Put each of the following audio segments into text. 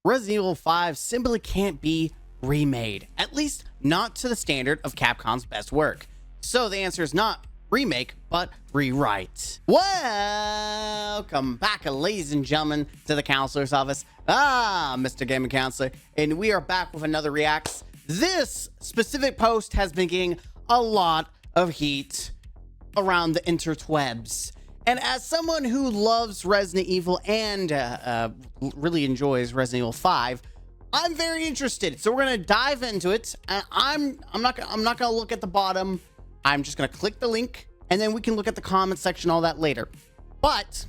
Resident Evil 5 simply can't be remade, at least not to the standard of Capcom's best work. So the answer is not remake, but rewrite. Welcome back, ladies and gentlemen, to the counselor's office. Mr. Gaming Counselor, and we are back with another reacts. This specific post has been getting a lot of heat around the interwebs. And as someone who loves Resident Evil and really enjoys Resident Evil 5, I'm very interested. So we're gonna dive into it. And I'm not gonna look at the bottom. I'm just gonna click the link, and then we can look at the comment section, all that later. But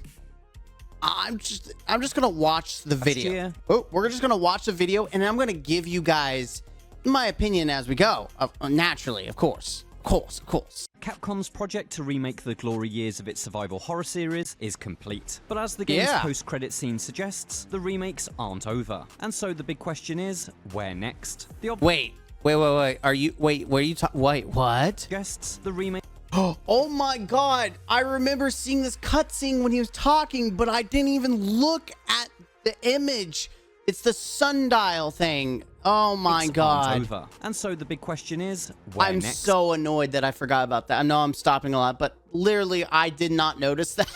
I'm just gonna watch the video. We're just gonna watch the video, and I'm gonna give you guys my opinion as we go. Naturally, of course. Of course. Capcom's project to remake the glory years of its survival horror series is complete. But as the game's post-credit scene suggests, the remakes aren't over. And so the big question is, where next? Wait. Are you what? Suggests the remake. Oh my god. I remember seeing this cutscene when he was talking, but I didn't even look at the image. It's the sundial thing. Oh my god. Over. And so the big question is, where I'm next? so annoyed that I forgot about that. I know I'm stopping a lot, but literally I did not notice that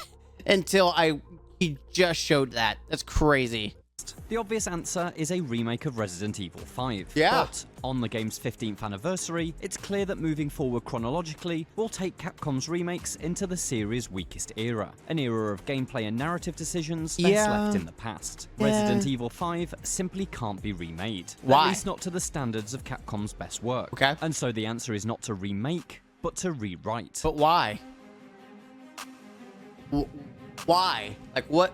until he just showed that. That's crazy. The obvious answer is a remake of Resident Evil 5. Yeah. But on the game's 15th anniversary, it's clear that moving forward chronologically will take Capcom's remakes into the series' weakest era. An era of gameplay and narrative decisions best left in the past. Resident Evil 5 simply can't be remade. Why? At least not to the standards of Capcom's best work. Okay. And so the answer is not to remake, but to rewrite. But why? Why? Like what?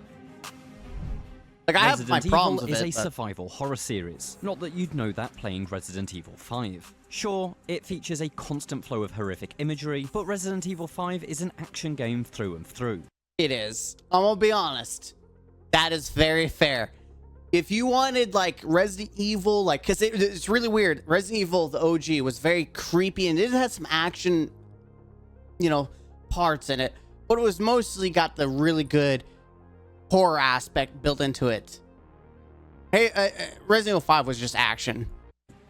Like, I have my problems with it. Resident Evil is a survival horror series. Not that you'd know that playing Resident Evil 5. Sure, it features a constant flow of horrific imagery, but Resident Evil 5 is an action game through and through. It is. I'm gonna be honest. That is very fair. If you wanted, like, Resident Evil, like, because it's really weird. Resident Evil, the OG, was very creepy, and it had some action, you know, parts in it. But it was mostly got the really good horror aspect built into it. Hey, Resident Evil 5 was just action.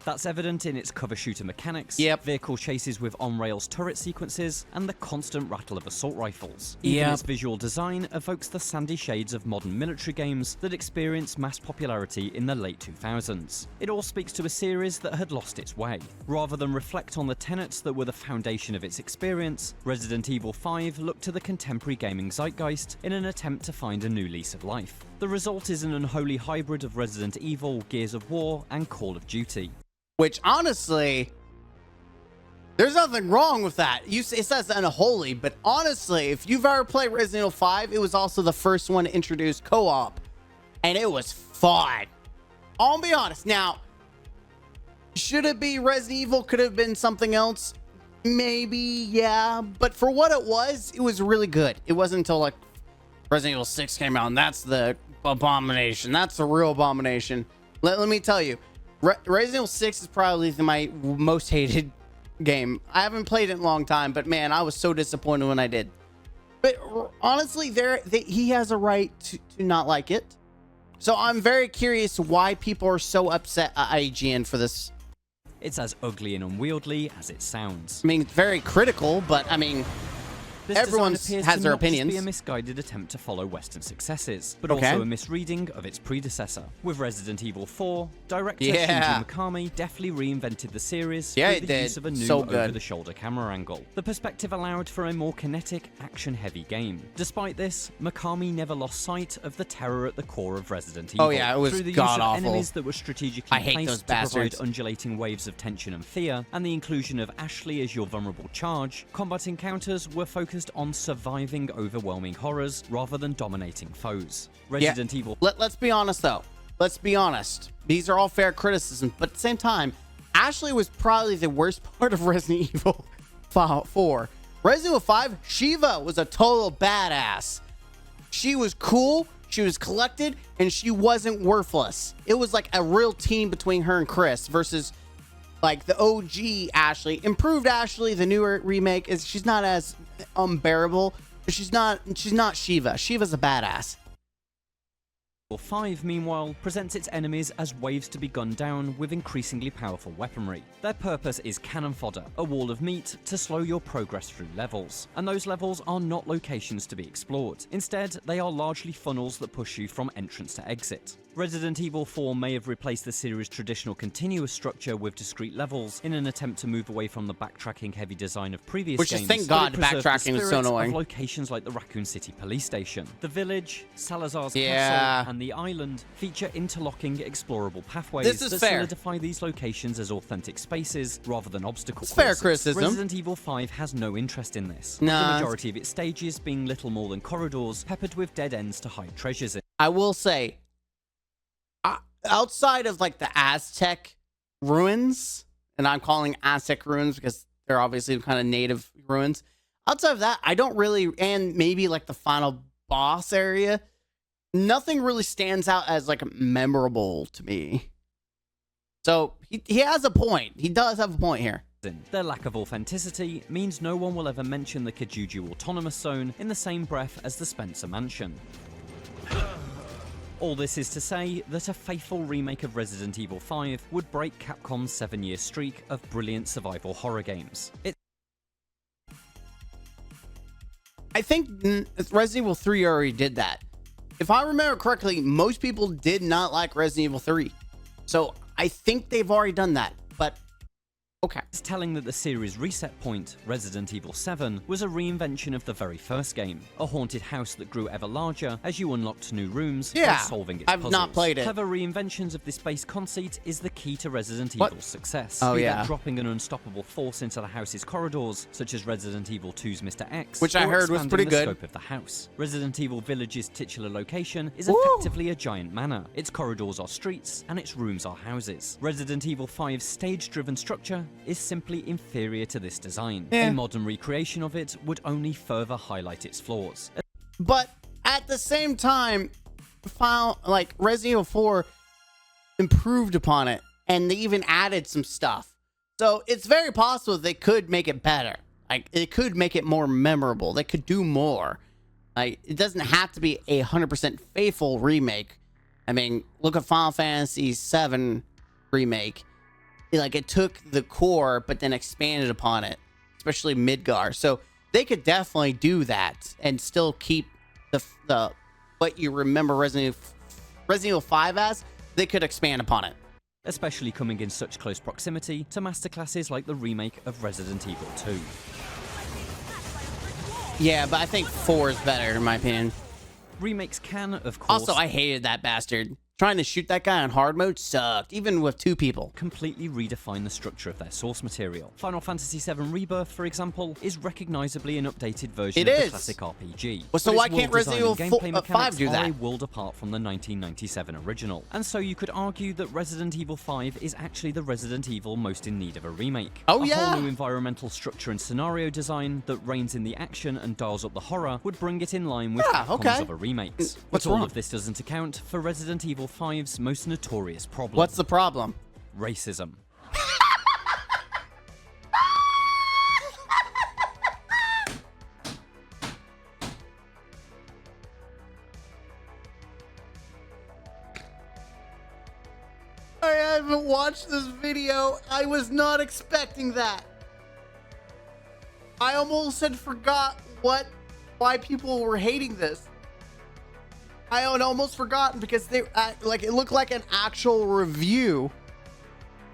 That's evident in its cover shooter mechanics, vehicle chases with on-rails turret sequences, and the constant rattle of assault rifles. Even its visual design evokes the sandy shades of modern military games that experienced mass popularity in the late 2000s. It all speaks to a series that had lost its way. Rather than reflect on the tenets that were the foundation of its experience, Resident Evil 5 looked to the contemporary gaming zeitgeist in an attempt to find a new lease of life. The result is an unholy hybrid of Resident Evil, Gears of War, and Call of Duty. Which, honestly, there's nothing wrong with that. It says unholy, but honestly, if you've ever played Resident Evil 5, it was also the first one to introduce co-op, and it was fun. I'll be honest. Now, should it be Resident Evil? Could it have been something else? Maybe, yeah. But for what it was really good. It wasn't until, like, Resident Evil 6 came out, and that's the abomination. That's the real abomination. Let me tell you. Resident Evil 6 is probably my most hated game. I haven't played it in a long time, but man, I was so disappointed when I did. But honestly, he has a right to not like it. So I'm very curious why people are so upset at IGN for this. It's as ugly and unwieldy as it sounds. I mean, it's very critical, but I mean, everyone has their opinions. This be a misguided attempt to follow Western successes, but also a misreading of its predecessor. With Resident Evil 4, director Shinji Mikami deftly reinvented the series through the use of a new over-the-shoulder camera angle. The perspective allowed for a more kinetic, action-heavy game. Despite this, Mikami never lost sight of the terror at the core of Resident Evil. Oh yeah, it was through the god-awful. use of enemies that were strategically placed to provide undulating waves of tension and fear, and the inclusion of Ashley as your vulnerable charge, combat encounters were focused on surviving overwhelming horrors rather than dominating foes. Resident Evil. Let's be honest though. Let's be honest. These are all fair criticisms, but at the same time, Ashley was probably the worst part of Resident Evil 4. Resident Evil 5, Shiva was a total badass. She was cool, she was collected, and she wasn't worthless. It was like a real team between her and Chris versus like the OG Ashley. Improved Ashley, the newer remake, she's not as unbearable. She's not Shiva. Shiva's a badass. Evil 5, meanwhile, presents its enemies as waves to be gunned down with increasingly powerful weaponry. Their purpose is cannon fodder, a wall of meat to slow your progress through levels. And those levels are not locations to be explored. Instead, they are largely funnels that push you from entrance to exit. Resident Evil 4 may have replaced the series' traditional continuous structure with discrete levels in an attempt to move away from the backtracking-heavy design of previous games. Which is, thank God, backtracking is so annoying. Of locations like the Raccoon City police station, the village, Salazar's castle, and the island feature interlocking, explorable pathways that solidify these locations as authentic spaces rather than obstacles. Fair criticism. Resident Evil 5 has no interest in this. No. The majority of its stages being little more than corridors peppered with dead ends to hide treasures in. I will say, outside of like the Aztec ruins, and I'm calling Aztec ruins because they're obviously kind of native ruins. Outside of that, I don't really, and maybe like the final boss area, nothing really stands out as like memorable to me. So he has a point. He does have a point here. Their lack of authenticity means no one will ever mention the Kajuju Autonomous Zone in the same breath as the Spencer Mansion. All this is to say that a faithful remake of Resident Evil 5 would break Capcom's 7-year streak of brilliant survival horror games. I think Resident Evil 3 already did that. If I remember correctly, most people did not like Resident Evil 3. So I think they've already done that, but okay. It's telling that the series' reset point, Resident Evil 7, was a reinvention of the very first game, a haunted house that grew ever larger as you unlocked new rooms while solving its puzzles. I've not played it. Clever reinventions of this base conceit is the key to Resident Evil's success. Oh, yeah. Dropping an unstoppable force into the house's corridors, such as Resident Evil 2's Mr. X, which I heard was pretty the good. Scope of the house. Resident Evil Village's titular location is effectively a giant manor. Its corridors are streets, and its rooms are houses. Resident Evil 5's stage-driven structure is simply inferior to this design. A modern recreation of it would only further highlight its flaws. But at the same time, Resident Evil 4 improved upon it, and they even added some stuff. So it's very possible they could make it better. Like, it could make it more memorable. They could do more. Like, it doesn't have to be a 100% faithful remake. I mean, look at Final Fantasy VII remake. Like, it took the core, but then expanded upon it, especially Midgar. So they could definitely do that and still keep the what you remember Resident Evil 5 as. They could expand upon it, especially coming in such close proximity to masterclasses like the remake of Resident Evil 2. Yeah, but I think 4 is better in my opinion. Remakes can, of course... Also, I hated that bastard. Trying to shoot that guy on hard mode sucked, even with 2 people. Completely redefine the structure of their source material. Final Fantasy VII Rebirth, for example, is recognizably an updated version of the classic RPG. Well, so why can't Resident Evil 5 do that? Are a world apart from the 1997 original. And so you could argue that Resident Evil 5 is actually the Resident Evil most in need of a remake. Oh, a whole new environmental structure and scenario design that reins in the action and dials up the horror would bring it in line with Capcom's other remakes. What's wrong? All of this doesn't account for Resident Evil 5's most notorious problem. What's the problem? Racism. I haven't watched this video. I was not expecting that. I almost had forgot why people were hating this. I had almost forgotten because they it looked like an actual review,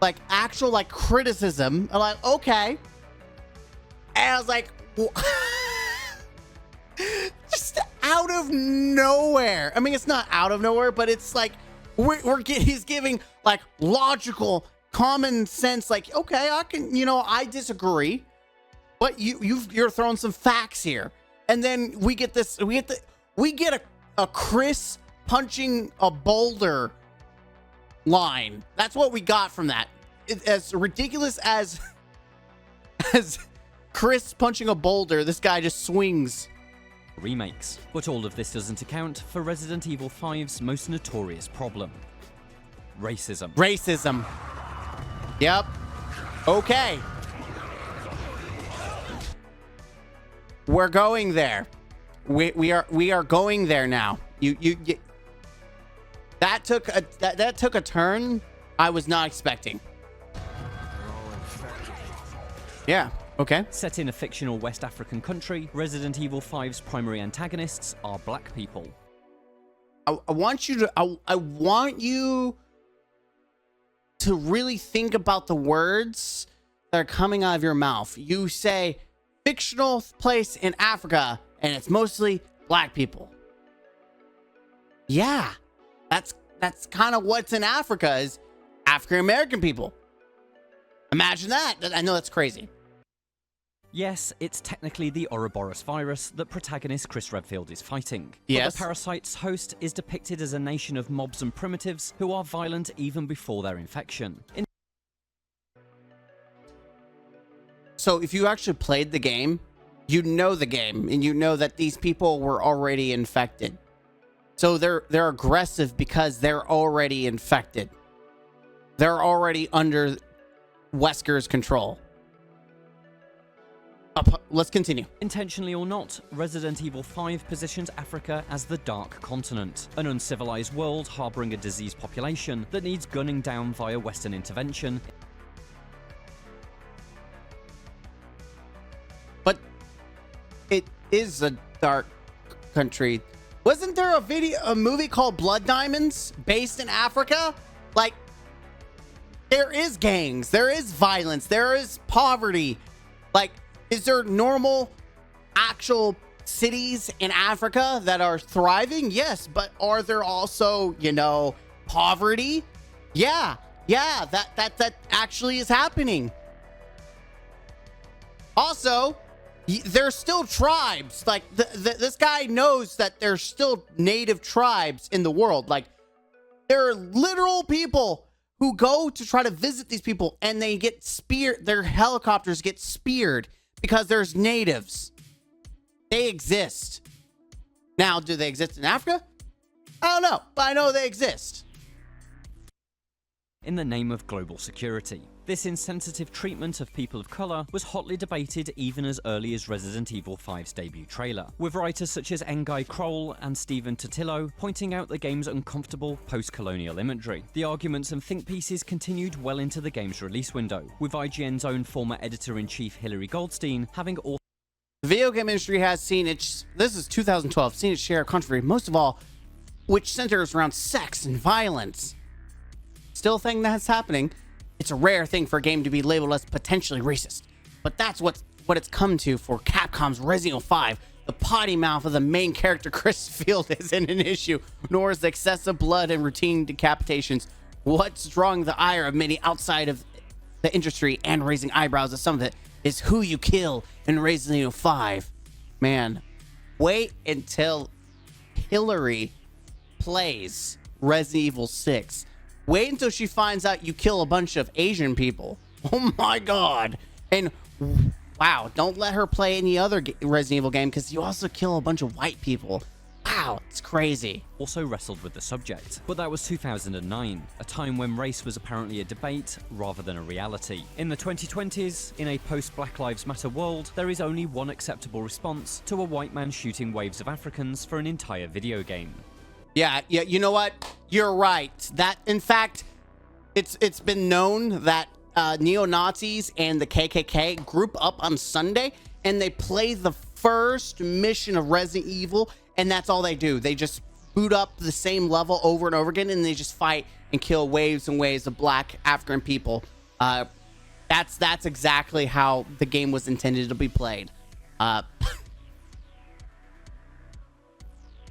like actual criticism. I'm like, okay, and I was like, just out of nowhere. I mean, it's not out of nowhere, but it's like he's giving like logical, common sense. Like, okay, I can, I disagree, but you're throwing some facts here, and then we get a Chris punching a boulder line. That's what we got from that. As ridiculous as Chris punching a boulder, this guy just swings. Remakes. But all of this doesn't account for Resident Evil 5's most notorious problem. Racism. Racism. Yep. Okay. We're going there. We are going there now. That took a turn I was not expecting. Yeah. Okay. Set in a fictional West African country, Resident Evil 5's primary antagonists are black people. I want you to really think about the words that are coming out of your mouth. You say fictional place in Africa, and it's mostly black people. Yeah, that's kind of what's in Africa is African American people. Imagine that. I know that's crazy. Yes, it's technically the Ouroboros virus that protagonist Chris Redfield is fighting. Yes. But the parasite's host is depicted as a nation of mobs and primitives who are violent even before their infection. So if you actually played the game, you know the game, and you know that these people were already infected. So they're aggressive because they're already infected. They're already under Wesker's control. Let's continue. Intentionally or not, Resident Evil 5 positions Africa as the Dark Continent, an uncivilized world harboring a diseased population that needs gunning down via Western intervention. But it is a dark country. Wasn't there a movie called Blood Diamonds based in Africa? Like, there is gangs, there is violence, there is poverty. Like, is there normal, actual cities in Africa that are thriving? Yes, but are there also, poverty? Yeah, that actually is happening. Also, there's still tribes. Like, this guy knows that there's still native tribes in the world. Like, there are literal people who go to try to visit these people, and they get speared. Their helicopters get speared because there's natives. They exist. Now, do they exist in Africa? I don't know, but I know they exist. In the name of global security. This insensitive treatment of people of colour was hotly debated even as early as Resident Evil 5's debut trailer, with writers such as Ngai Kroll and Stephen Totillo pointing out the game's uncomfortable post-colonial imagery. The arguments and think pieces continued well into the game's release window, with IGN's own former editor-in-chief Hilary Goldstein having authored. The video game industry has seen its, this is 2012, seen its share of controversy, most of all, which centers around sex and violence. Still a thing that's happening. It's a rare thing for a game to be labeled as potentially racist, but that's what it's come to for Capcom's Resident Evil 5. The potty mouth of the main character, Chris Field, isn't an issue, nor is the excessive blood and routine decapitations. What's drawing the ire of many outside of the industry and raising eyebrows at some of it is who you kill in Resident Evil 5. Man, wait until Hillary plays Resident Evil 6. Wait until she finds out you kill a bunch of Asian people. Oh my god. And wow, don't let her play any other Resident Evil game because you also kill a bunch of white people. Wow, it's crazy. Also wrestled with the subject, but that was 2009, a time when race was apparently a debate rather than a reality. In the 2020s, in a post-Black Lives Matter world, there is only one acceptable response to a white man shooting waves of Africans for an entire video game. Yeah, you know what? You're right. That, in fact, it's been known that neo-Nazis and the KKK group up on Sunday, and they play the first mission of Resident Evil, and that's all they do. They just boot up the same level over and over again, and they just fight and kill waves and waves of black African people. That's exactly how the game was intended to be played.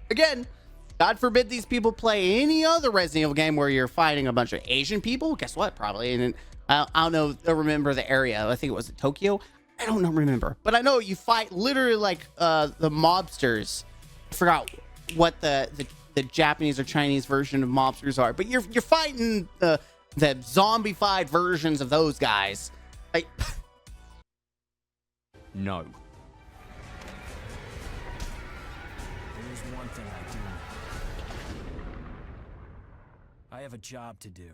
Again, God forbid these people play any other Resident Evil game where you're fighting a bunch of Asian people. Guess what? Probably. And I don't know. I remember the area. I think it was in Tokyo. I don't remember. But I know you fight literally like the mobsters. I forgot what the Japanese or Chinese version of mobsters are. But you're fighting the zombified versions of those guys. Like, no. I have a job to do.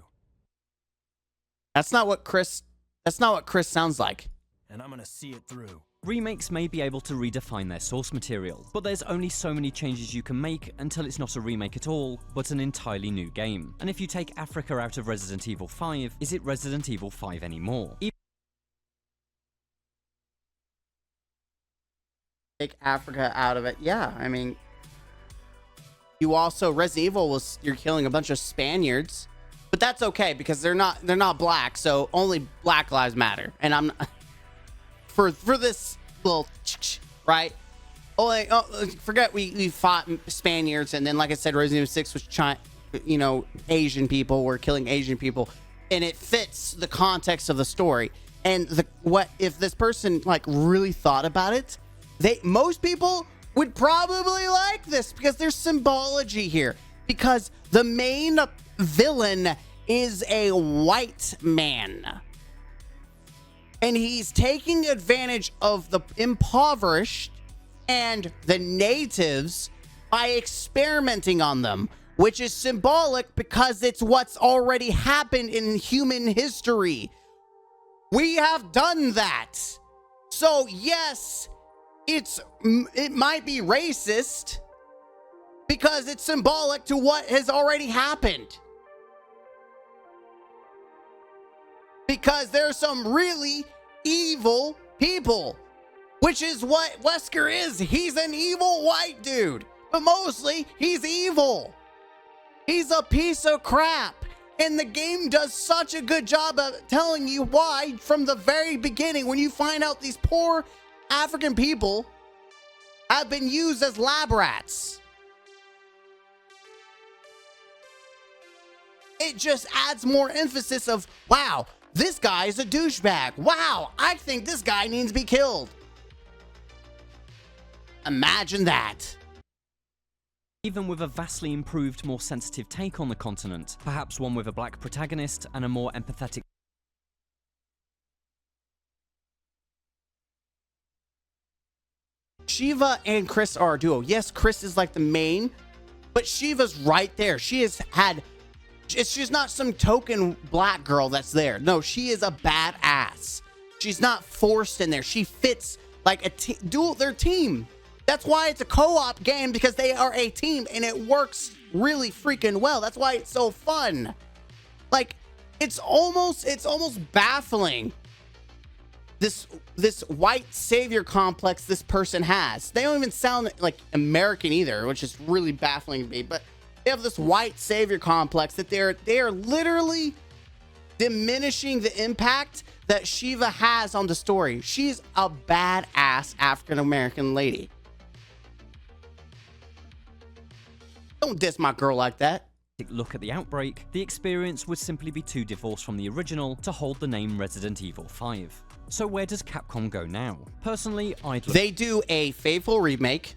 That's not what Chris sounds like. and I'm gonna see it through. Remakes may be able to redefine their source material, but there's only so many changes you can make until it's not a remake at all, but an entirely new game. And if you take Africa out of Resident Evil 5, is it Resident Evil 5 anymore? Take Africa out of it. Yeah, I mean, you also, Resident Evil was, you're killing a bunch of Spaniards, but that's okay because they're not black, so only Black Lives Matter. And I'm for this little right. Forget we fought Spaniards, and then like I said, Resident Evil 6 was Asian people were killing Asian people, and it fits the context of the story. And what if this person like really thought about it? Most people would probably like this because there's symbology here. Because the main villain is a white man, and he's taking advantage of the impoverished and the natives by experimenting on them, which is symbolic because it's what's already happened in human history. We have done that. So yes, it might be racist because it's symbolic to what has already happened. Because there's some really evil people, which is what Wesker is. He's an evil white dude, but mostly he's evil. He's a piece of crap. And the game does such a good job of telling you why from the very beginning when you find out these poor African people have been used as lab rats. It just adds more emphasis of, wow, this guy is a douchebag. Wow, I think this guy needs to be killed. Imagine that. Even with a vastly improved, more sensitive take on the continent, perhaps one with a black protagonist and a more empathetic Shiva and Chris are a duo. Yes, Chris is like the main, but Shiva's right there. She's not some token black girl that's there. No, she is a badass. She's not forced in there. She fits like a their team. That's why it's a co-op game, because they are a team and it works really freaking well. That's why it's so fun. Like it's almost baffling. This white savior complex this person has. They don't even sound like American either, which is really baffling to me, but they have this white savior complex that they are literally diminishing the impact that Shiva has on the story. She's a badass African-American lady. Don't diss my girl like that. look at the Outbreak, the experience would simply be too divorced from the original to hold the name Resident Evil 5. So where does Capcom go now? Personally, They do a faithful remake.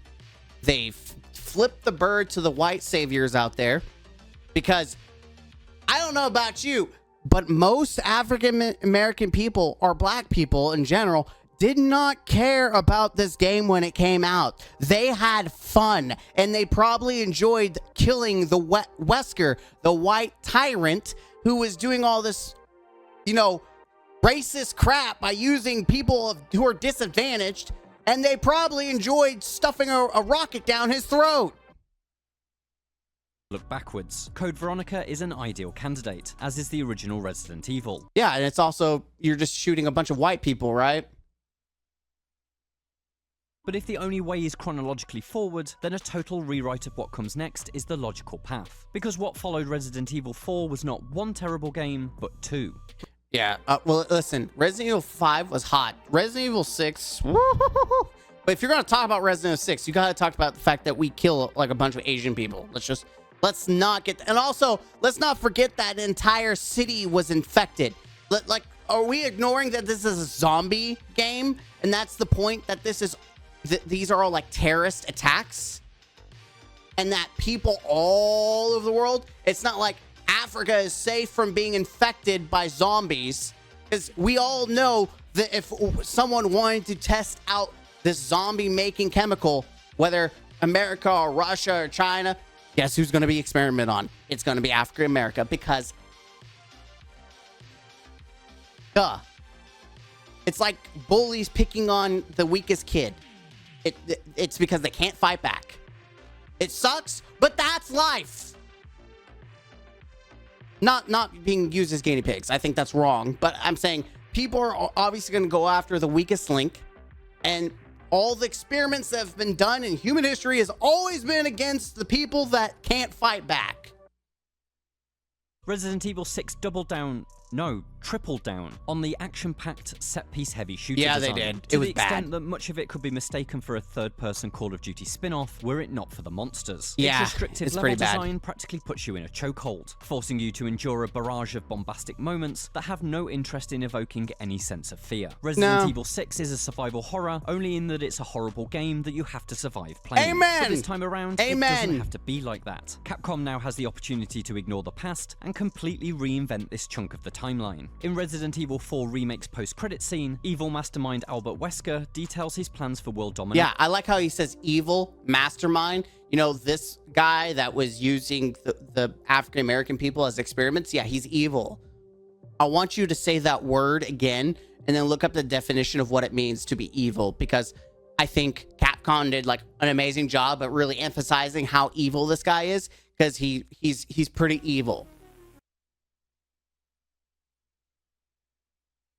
They flip the bird to the white saviors out there, because I don't know about you, but most African American people, or black people in general, did not care about this game when it came out. They had fun, and they probably enjoyed killing the Wesker, the white tyrant, who was doing all this, you know, racist crap by using people who are disadvantaged, and they probably enjoyed stuffing a rocket down his throat. Look backwards. Code Veronica is an ideal candidate, as is the original Resident Evil. Yeah, and it's also, you're just shooting a bunch of white people, right? But if the only way is chronologically forward, then a total rewrite of what comes next is the logical path. Because what followed Resident Evil 4 was not one terrible game, but two. Yeah, well, listen, Resident Evil 5 was hot. Resident Evil 6, woo-hoo-hoo-hoo. But if you're going to talk about Resident Evil 6, you got to talk about the fact that we kill like a bunch of Asian people. Let's not get, and also, let's not forget that the entire city was infected. Like, are we ignoring that this is a zombie game? And that's the point, that this is, these are all like terrorist attacks? And that people all over the world, it's not like Africa is safe from being infected by zombies, because we all know that if someone wanted to test out this zombie making chemical, whether America or Russia or China, guess who's going to be experimented on? It's going to be African America, because duh. It's like bullies picking on the weakest kid. It's because they can't fight back. It sucks, but that's life. Not being used as guinea pigs. I think that's wrong, but I'm saying people are obviously going to go after the weakest link, and all the experiments that have been done in human history has always been against the people that can't fight back. Resident Evil 6 doubled down, no, tripled down on the action-packed, set-piece heavy shooter design. They did. To It was the extent bad. that much of it could be mistaken for a third-person Call of Duty spin-off were it not for the monsters. Yeah, its restrictive it's level pretty bad. design practically puts you in a chokehold, forcing you to endure a barrage of bombastic moments that have no interest in evoking any sense of fear. Resident Evil 6 is a survival horror, only in that it's a horrible game that you have to survive playing. Amen! But this time around, Amen! it doesn't have to be like that. Capcom now has the opportunity to ignore the past and completely reinvent this chunk of the timeline. In Resident Evil 4 Remake's post-credit scene, evil mastermind Albert Wesker details his plans for world domination. Yeah, I like how he says evil mastermind. You know, this guy that was using the African-American people as experiments, yeah, he's evil. I want you to say that word again and then look up the definition of what it means to be evil, because I think Capcom did like an amazing job at really emphasizing how evil this guy is, because he's pretty evil.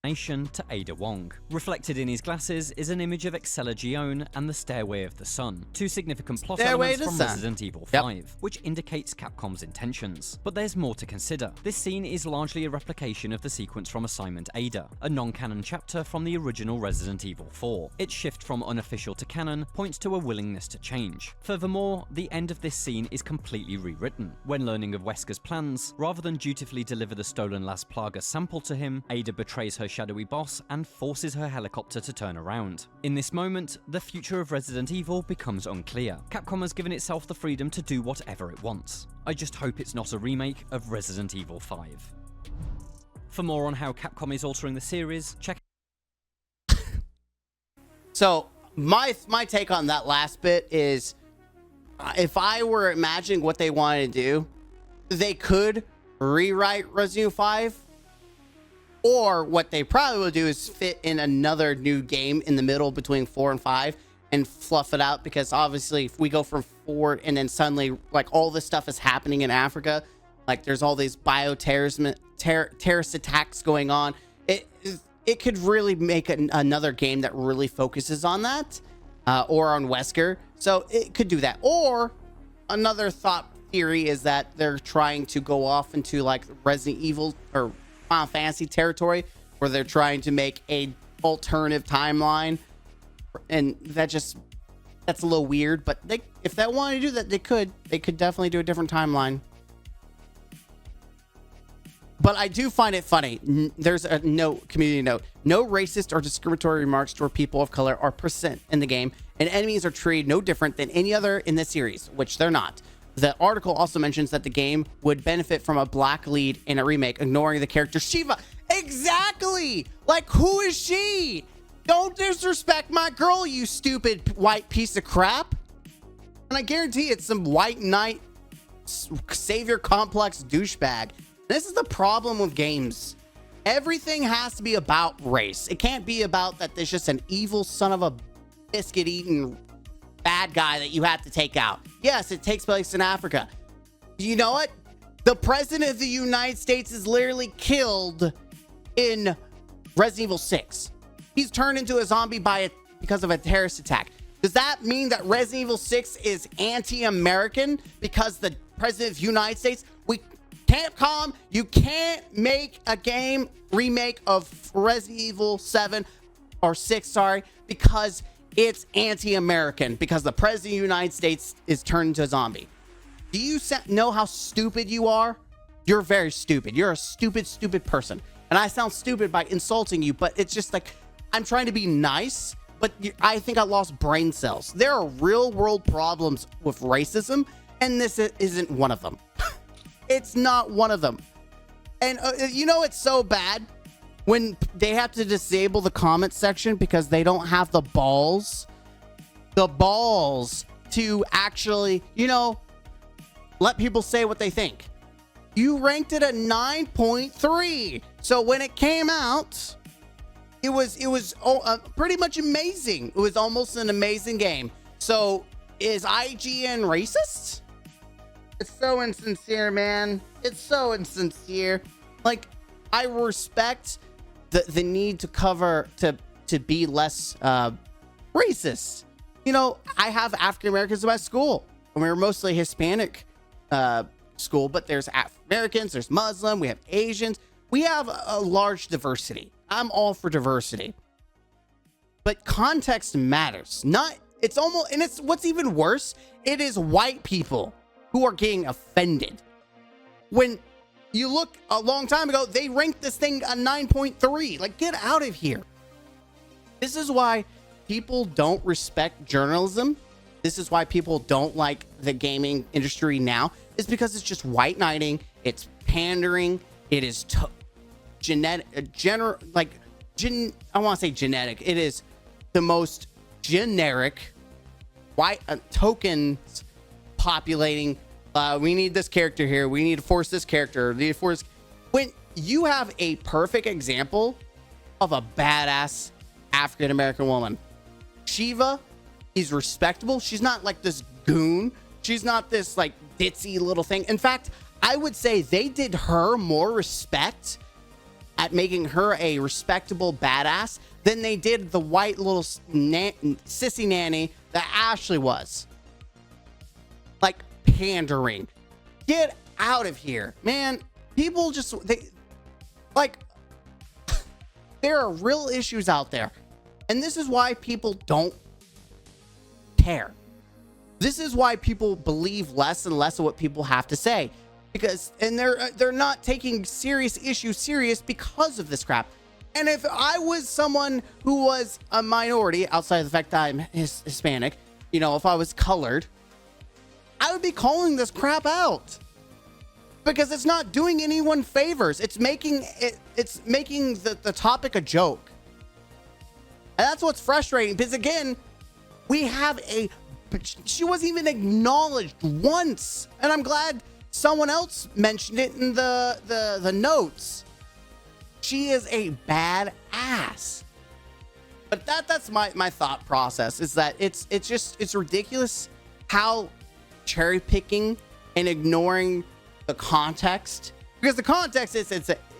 To Ada Wong. Reflected in his glasses is an image of Excella Gion and the Stairway of the Sun, two significant plot Stairway elements to from Sun. Resident Evil 5, which indicates Capcom's intentions. But there's more to consider. This scene is largely a replication of the sequence from Assignment Ada, a non-canon chapter from the original Resident Evil 4. Its shift from unofficial to canon points to a willingness to change. Furthermore, the end of this scene is completely rewritten. When learning of Wesker's plans, rather than dutifully deliver the stolen Las Plagas sample to him, Ada betrays her shadowy boss and forces her helicopter to turn around. In this moment, the future of Resident Evil becomes unclear. Capcom has given itself the freedom to do whatever it wants. I just hope it's not a remake of Resident Evil 5. For more on how Capcom is altering the series, check. So my take on that last bit is, if I were imagining what they wanted to do, they could rewrite Resident Evil 5. Or what they probably will do is fit in another new game in the middle between 4 and 5 and fluff it out, because obviously if we go from 4 and then suddenly like all this stuff is happening in Africa, like there's all these bioterrorism terrorist attacks going on, it could really make another game that really focuses on that, or on Wesker. So it could do that. Or another thought theory is that they're trying to go off into like Resident Evil or Final Fantasy territory, where they're trying to make a alternative timeline, and that's a little weird, but if they wanted to do that, they could definitely do a different timeline. But I do find it funny. There's a community note: no racist or discriminatory remarks toward people of color are present in the game, and enemies are treated no different than any other in this series, which they're not. The article also mentions that the game would benefit from a black lead in a remake, ignoring the character Shiva. Exactly! Like, who is she? Don't disrespect my girl, you stupid white piece of crap. And I guarantee it's some white knight savior complex douchebag. This is the problem with games. Everything has to be about race. It can't be about that there's just an evil son of a biscuit eating bad guy that you have to take out. Yes, it takes place in Africa. You know what? The president of the United States is literally killed in Resident Evil 6. He's turned into a zombie because of a terrorist attack. Does that mean that Resident Evil 6 is anti-American because the president of the United States? Capcom, you can't make a game remake of Resident Evil 7 or 6, sorry, because it's anti-American, because the president of the United States is turned into a zombie. Do you know how stupid you are? You're very stupid. You're a stupid, stupid person. And I sound stupid by insulting you, but it's just like, I'm trying to be nice, but I think I lost brain cells. There are real world problems with racism, and this isn't one of them. It's not one of them. And you know, it's so bad when they have to disable the comment section because they don't have the balls to actually, you know, let people say what they think. You ranked it at 9.3. So when it came out, it was pretty much amazing. It was almost an amazing game. So is IGN racist? It's so insincere, man. It's so insincere. Like, I respect the need to cover to be less racist. You know, I have African Americans in my school, and we were mostly Hispanic school, but there's African Americans, there's Muslim, we have Asians, we have a large diversity. I'm all for diversity, but context matters. It's almost, and it's what's even worse. It is white people who are getting offended. When you look a long time ago, they ranked this thing a 9.3. Like, get out of here. This is why people don't respect journalism. This is why people don't like the gaming industry now. It's because it's just white knighting. It's pandering. It is genetic. I want to say genetic. It is the most generic white tokens populating. We need this character here. We need to force this character. We need to force. When you have a perfect example of a badass African American woman, Shiva is respectable. She's not like this goon. She's not this like ditzy little thing. In fact, I would say they did her more respect at making her a respectable badass than they did the white little sissy nanny that Ashley was. Like, pandering. Get out of here, man. People just, there are real issues out there, and this is why people don't care. This is why people believe less and less of what people have to say, because they're not taking serious issues serious because of this crap. And if I was someone who was a minority outside of the fact that I'm Hispanic, you know, if I was colored, I would be calling this crap out, because it's not doing anyone favors. It's making the topic a joke. And that's what's frustrating, because again, we have she wasn't even acknowledged once. And I'm glad someone else mentioned it in the notes. She is a badass. But that's my thought process, is that it's ridiculous how cherry picking and ignoring the context, because the context is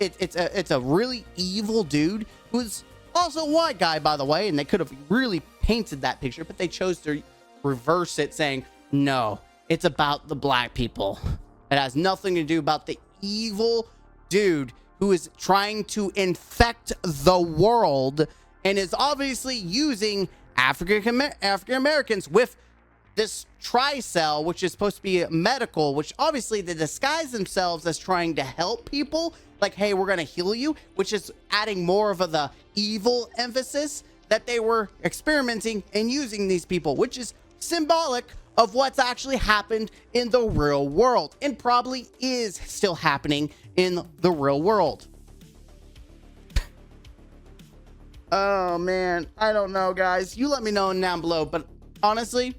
it's a really evil dude who's also a white guy, by the way, and they could have really painted that picture, but they chose to reverse it, saying no, it's about the black people. It has nothing to do about the evil dude who is trying to infect the world and is obviously using African Americans with this tricell, which is supposed to be medical, which obviously they disguise themselves as trying to help people, like, hey, we're gonna heal you, which is adding more of the evil emphasis that they were experimenting and using these people, which is symbolic of what's actually happened in the real world, and probably is still happening in the real world. Oh man, I don't know, guys. You let me know down below, but honestly,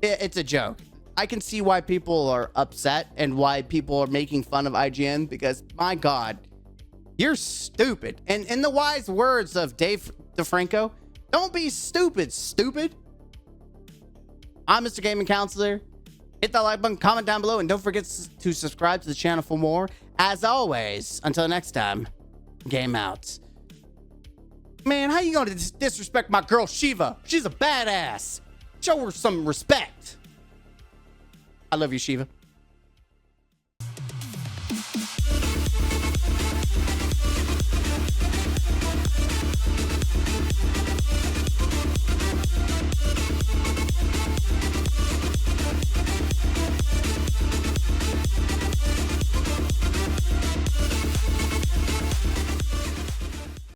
it's a joke. I can see why people are upset and why people are making fun of IGN, because my God, you're stupid. And in the wise words of Dave DeFranco, don't be stupid, stupid. I'm Mr. Gaming Counselor. Hit that like button, comment down below, and don't forget to subscribe to the channel for more. As always, until next time, game out. Man, how you gonna disrespect my girl Shiva? She's a badass. Show her some respect. I love you, Shiva.